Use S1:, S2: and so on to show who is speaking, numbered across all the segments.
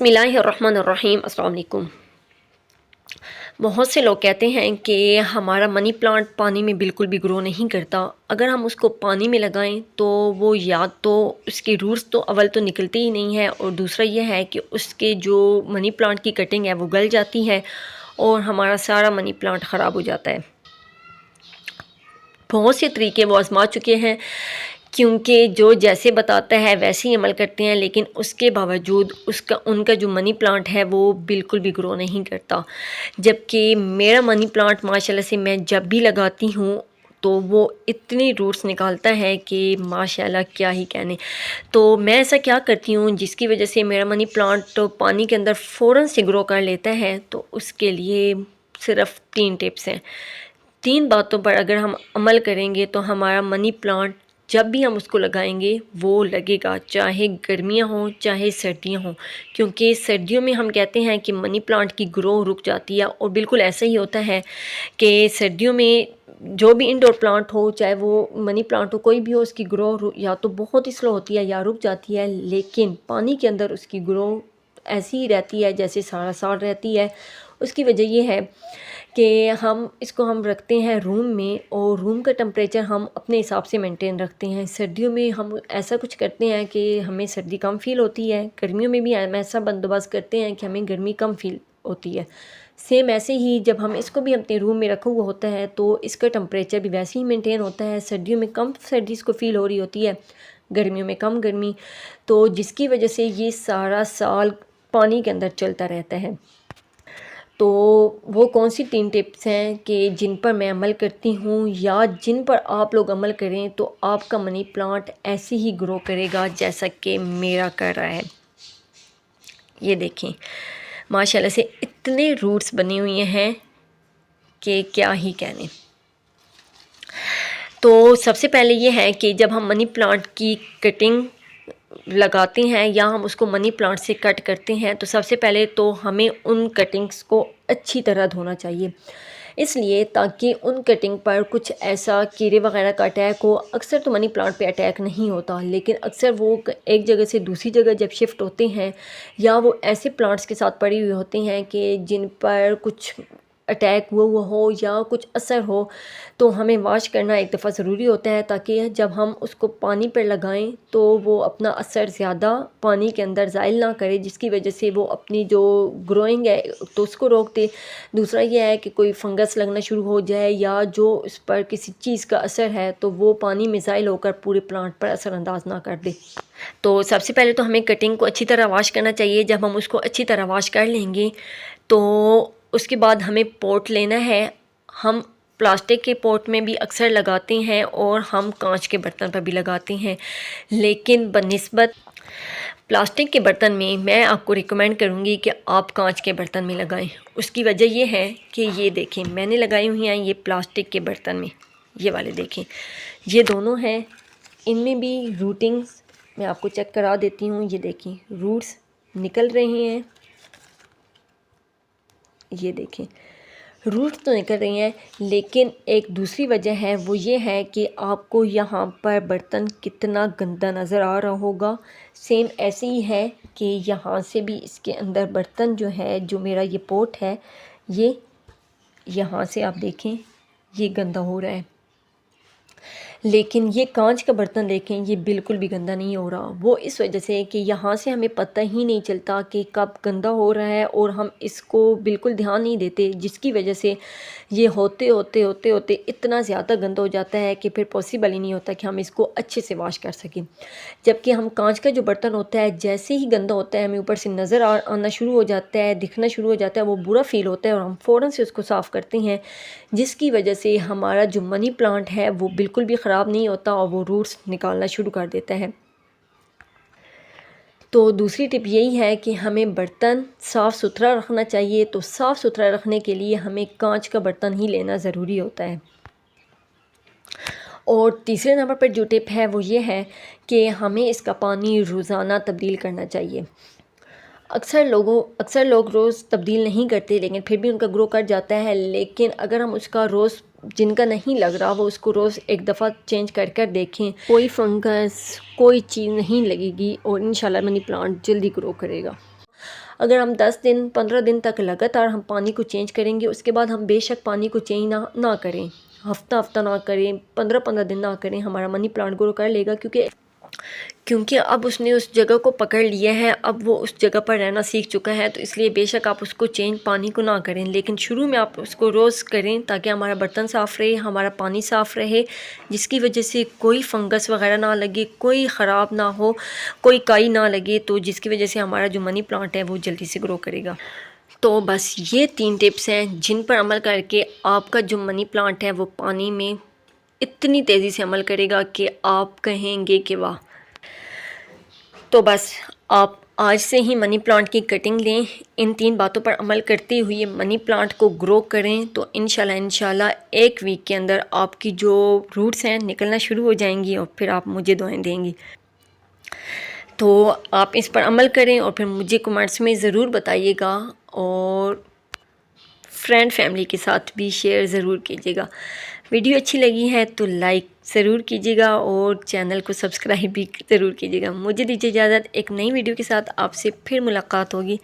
S1: बिस्मिल्लाहिर्रहमानिर्रहीम। अस्सलाम वालेकुम। बहुत से लोग कहते हैं कि हमारा मनी प्लांट पानी में बिल्कुल भी ग्रो नहीं करता। अगर हम उसको पानी में लगाएं तो वो या तो उसकी रूट्स तो अव्वल तो निकलती ही नहीं है, और दूसरा ये है कि उसके जो मनी प्लांट की कटिंग है वो गल जाती है और हमारा सारा मनी प्लांट ख़राब हो जाता है। बहुत से तरीके वो आजमा चुके हैं, क्योंकि जो जैसे बताता है वैसे ही अमल करते हैं, लेकिन उसके बावजूद उनका जो मनी प्लांट है वो बिल्कुल भी ग्रो नहीं करता। जबकि मेरा मनी प्लांट माशाल्लाह से मैं जब भी लगाती हूँ तो वो इतनी रूट्स निकालता है कि माशाल्लाह क्या ही कहने। तो मैं ऐसा क्या करती हूँ जिसकी वजह से मेरा मनी प्लांट तो पानी के अंदर फ़ौरन से ग्रो कर लेता है, तो उसके लिए सिर्फ़ 3 टिप्स हैं। 3 बातों पर अगर हम अमल करेंगे तो हमारा मनी प्लांट जब भी हम उसको लगाएंगे वो लगेगा, चाहे गर्मियाँ हों चाहे सर्दियाँ हों। क्योंकि सर्दियों में हम कहते हैं कि मनी प्लांट की ग्रो रुक जाती है, और बिल्कुल ऐसा ही होता है कि सर्दियों में जो भी इंडोर प्लांट हो, चाहे वो मनी प्लांट हो, कोई भी हो, उसकी ग्रो या तो बहुत ही स्लो होती है या रुक जाती है। लेकिन पानी के अंदर उसकी ग्रो ऐसी ही रहती है जैसे सारा साल रहती है। उसकी वजह ये है कि हम रखते हैं रूम में, और रूम का टेम्परेचर हम अपने हिसाब से मेंटेन रखते हैं। सर्दियों में हम ऐसा कुछ करते हैं कि हमें सर्दी कम फ़ील होती है, गर्मियों में भी हम ऐसा बंदोबस्त करते हैं कि हमें गर्मी कम फ़ील होती है। सेम ऐसे ही जब हम इसको भी अपने रूम में रखा हुआ होता है तो इसका टेम्परेचर भी वैसे ही मेंटेन होता है। सर्दियों में कम सर्दी इसको फ़ील हो रही होती है, गर्मियों में कम गर्मी, तो जिसकी वजह से ये सारा साल पानी के अंदर चलता रहता है। तो वो कौन सी 3 टिप्स हैं कि जिन पर मैं अमल करती हूँ या जिन पर आप लोग अमल करें तो आपका मनी प्लांट ऐसे ही ग्रो करेगा जैसा कि मेरा कर रहा है। ये देखें, माशाल्लाह से इतने रूट्स बने हुए हैं कि क्या ही कहने। तो सबसे पहले ये है कि जब हम मनी प्लांट की कटिंग लगाते हैं या हम उसको मनी प्लांट से कट करते हैं, तो सबसे पहले तो हमें उन कटिंग्स को अच्छी तरह धोना चाहिए, इसलिए ताकि उन कटिंग पर कुछ ऐसा कीड़े वगैरह का अटैक हो। अक्सर तो मनी प्लांट पे अटैक नहीं होता, लेकिन अक्सर वो एक जगह से दूसरी जगह जब शिफ्ट होते हैं या वो ऐसे प्लांट्स के साथ पड़ी हुई होते हैं कि जिन पर कुछ अटैक हुआ हो या कुछ असर हो, तो हमें वॉश करना एक दफ़ा ज़रूरी होता है, ताकि जब हम उसको पानी पर लगाएं तो वो अपना असर ज़्यादा पानी के अंदर ज़ाइल ना करे, जिसकी वजह से वो अपनी जो ग्रोइंग है तो उसको रोक दे। दूसरा ये है कि कोई फंगस लगना शुरू हो जाए या जो उस पर किसी चीज़ का असर है तो वो पानी में ज़ाइल होकर पूरे प्लांट पर असरअंदाज ना कर दे। तो सबसे पहले तो हमें कटिंग को अच्छी तरह वॉश करना चाहिए। जब हम उसको अच्छी तरह वॉश कर लेंगे तो उसके बाद हमें पॉट लेना है। हम प्लास्टिक के पॉट में भी अक्सर लगाते हैं और हम कांच के बर्तन पर भी लगाते हैं, लेकिन बनिस्बत प्लास्टिक के बर्तन में मैं आपको रिकमेंड करूँगी कि आप कांच के बर्तन में लगाएं। उसकी वजह ये है कि ये देखें, मैंने लगाई हुई हैं ये प्लास्टिक के बर्तन में, ये वाले देखें, ये दोनों हैं, इनमें भी रूटिंग्स मैं आपको चेक करा देती हूँ। ये देखें, रूट्स निकल रहे हैं, ये देखें रूट्स तो निकल रही हैं, लेकिन एक दूसरी वजह है, वो ये है कि आपको यहाँ पर बर्तन कितना गंदा नज़र आ रहा होगा। सेम ऐसे ही है कि यहाँ से भी इसके अंदर बर्तन जो है, जो मेरा ये पोट है, ये यहाँ से आप देखें ये गंदा हो रहा है, लेकिन ये कांच का बर्तन देखें ये बिल्कुल भी गंदा नहीं हो रहा। वो इस वजह से कि यहाँ से हमें पता ही नहीं चलता कि कब गंदा हो रहा है, और हम इसको बिल्कुल ध्यान नहीं देते, जिसकी वजह से ये होते होते होते होते इतना ज़्यादा गंदा हो जाता है कि फिर पॉसिबल ही नहीं होता कि हम इसको अच्छे से वॉश कर सकें। जबकि हम कांच का जो बर्तन होता है जैसे ही गंदा होता है हमें ऊपर से नज़र आना शुरू हो जाता है, दिखना शुरू हो जाता है, वो बुरा फ़ील होता है और हम फ़ौरन से उसको साफ़ करते हैं, जिसकी वजह से हमारा जो मनी प्लांट है वो बिल्कुल भी ख़राब नहीं होता और वो रूट्स निकालना शुरू कर देता है। तो दूसरी टिप यही है कि हमें बर्तन साफ़ सुथरा रखना चाहिए। तो साफ़ सुथरा रखने के लिए हमें कांच का बर्तन ही लेना ज़रूरी होता है। और तीसरे नंबर पर जो टिप है वो ये है कि हमें इसका पानी रोज़ाना तब्दील करना चाहिए। अक्सर लोग रोज़ तब्दील नहीं करते, लेकिन फिर भी उनका ग्रो कर जाता है। लेकिन अगर हम उसका रोज़, जिनका नहीं लग रहा, वो उसको रोज़ एक दफ़ा चेंज कर कर देखें, कोई फंगस कोई चीज़ नहीं लगेगी और इंशाल्लाह मनी प्लांट जल्दी ग्रो करेगा। अगर हम 10 दिन 15 दिन तक लगातार हम पानी को चेंज करेंगे, उसके बाद हम बेशक पानी को चेंज ना करें, हफ्ता ना करें, 15 दिन ना करें, हमारा मनी प्लांट ग्रो कर लेगा, क्योंकि अब उसने उस जगह को पकड़ लिया है, अब वो उस जगह पर रहना सीख चुका है। तो इसलिए बेशक आप उसको चेंज पानी को ना करें, लेकिन शुरू में आप उसको रोज़ करें ताकि हमारा बर्तन साफ़ रहे, हमारा पानी साफ़ रहे, जिसकी वजह से कोई फंगस वगैरह ना लगे, कोई ख़राब ना हो, कोई काई ना लगे, तो जिसकी वजह से हमारा जो मनी प्लांट है वो जल्दी से ग्रो करेगा। तो बस ये 3 टिप्स हैं जिन पर अमल करके आपका जो मनी प्लांट है वो पानी में इतनी तेज़ी से अमल करेगा कि आप कहेंगे कि वाह। तो बस आप आज से ही मनी प्लांट की कटिंग लें, इन 3 बातों पर अमल करते हुए मनी प्लांट को ग्रो करें, तो इंशाल्लाह 1 वीक के अंदर आपकी जो रूट्स हैं निकलना शुरू हो जाएंगी और फिर आप मुझे दुआएं देंगी। तो आप इस पर अमल करें और फिर मुझे कमेंट्स में ज़रूर बताइएगा, और फ्रेंड फैमिली के साथ भी शेयर ज़रूर कीजिएगा। वीडियो अच्छी लगी है तो लाइक ज़रूर कीजिएगा और चैनल को सब्सक्राइब भी ज़रूर कीजिएगा। मुझे दीजिए इजाज़त, एक नई वीडियो के साथ आपसे फिर मुलाकात होगी।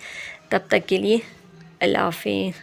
S1: तब तक के लिए अल्लाह हाफ़िज़।